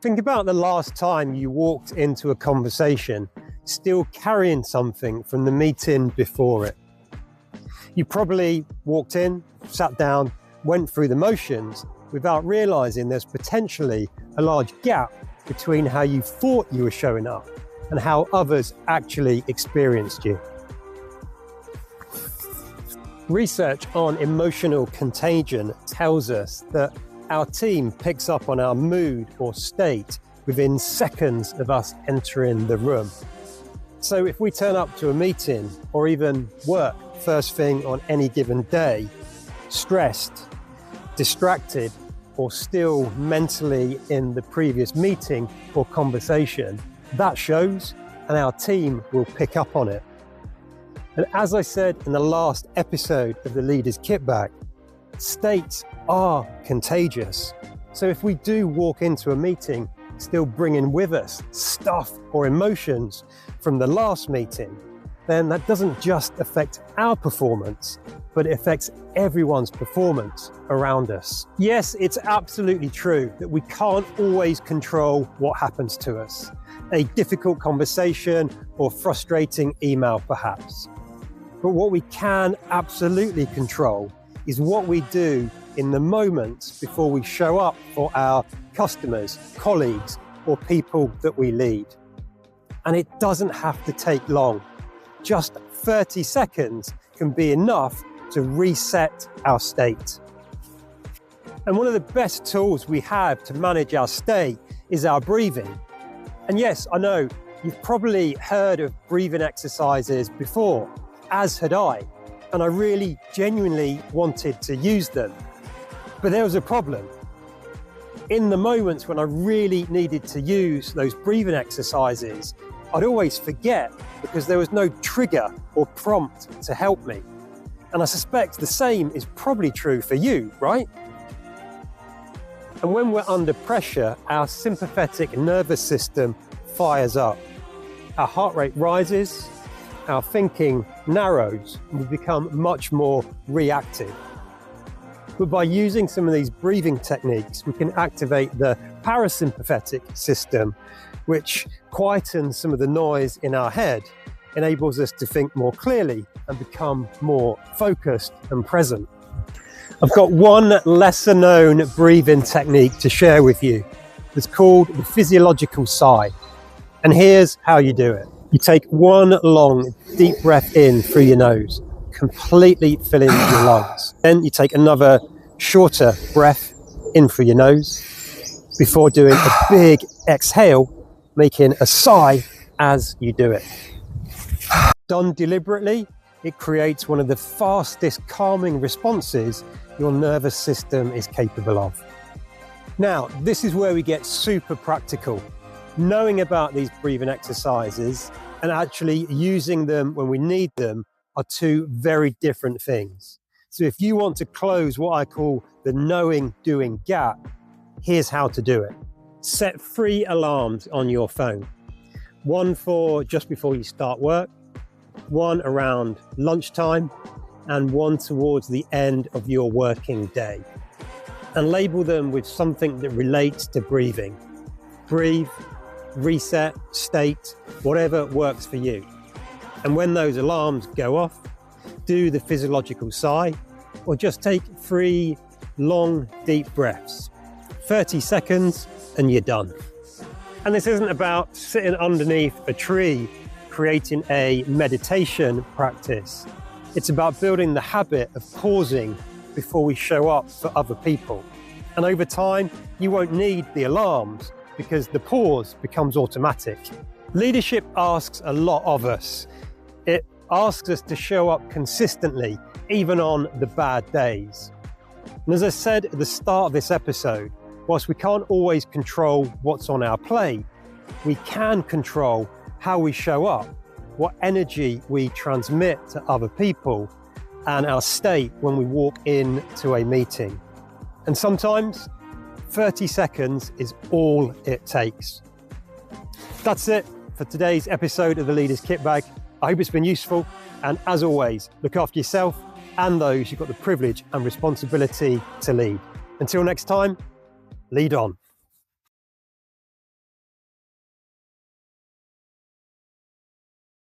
Think about the last time you walked into a conversation still carrying something from the meeting before it. You probably walked in, sat down, went through the motions without realizing there's potentially a large gap between how you thought you were showing up and how others actually experienced you. Research on emotional contagion tells us that our team picks up on our mood or state within seconds of us entering the room. So if we turn up to a meeting or even work first thing on any given day, stressed, distracted, or still mentally in the previous meeting or conversation, that shows and our team will pick up on it. And as I said in the last episode of the Leader's Kitbag, states are contagious. So if we do walk into a meeting still bringing with us stuff or emotions from the last meeting, then that doesn't just affect our performance, but it affects everyone's performance around us. Yes, it's absolutely true that we can't always control what happens to us. A difficult conversation or frustrating email perhaps. But what we can absolutely control is what we do in the moments before we show up for our customers, colleagues, or people that we lead. And it doesn't have to take long. Just 30 seconds can be enough to reset our state. And one of the best tools we have to manage our state is our breathing. And yes, I know you've probably heard of breathing exercises before, as had I, and I really genuinely wanted to use them. But there was a problem. In the moments when I really needed to use those breathing exercises, I'd always forget because there was no trigger or prompt to help me. And I suspect the same is probably true for you, right? And when we're under pressure, our sympathetic nervous system fires up. Our heart rate rises, our thinking narrows, and we become much more reactive. But by using some of these breathing techniques, we can activate the parasympathetic system, which quietens some of the noise in our head, enables us to think more clearly and become more focused and present. I've got one lesser known breathing technique to share with you. It's called the physiological sigh. And here's how you do it. You take one long, deep breath in through your nose, completely filling your lungs. Then you take another shorter breath in through your nose before doing a big exhale, making a sigh as you do it. Done deliberately, it creates one of the fastest calming responses your nervous system is capable of. Now, this is where we get super practical. Knowing about these breathing exercises and actually using them when we need them are two very different things. So if you want to close what I call the knowing-doing gap, here's how to do it. Set 3 alarms on your phone. One for just before you start work, one around lunchtime, and one towards the end of your working day. And label them with something that relates to breathing. Breathe, reset, state, whatever works for you. And when those alarms go off, do the physiological sigh, or just take 3 long, deep breaths. 30 seconds and you're done. And this isn't about sitting underneath a tree, creating a meditation practice. It's about building the habit of pausing before we show up for other people. And over time, you won't need the alarms because the pause becomes automatic. Leadership asks a lot of us. It asks us to show up consistently, even on the bad days. And as I said at the start of this episode, whilst we can't always control what's on our plate, we can control how we show up, what energy we transmit to other people, and our state when we walk into a meeting. And sometimes 30 seconds is all it takes. That's it for today's episode of the Leader's Kitbag. I hope it's been useful. And as always, look after yourself and those you've got the privilege and responsibility to lead. Until next time, lead on.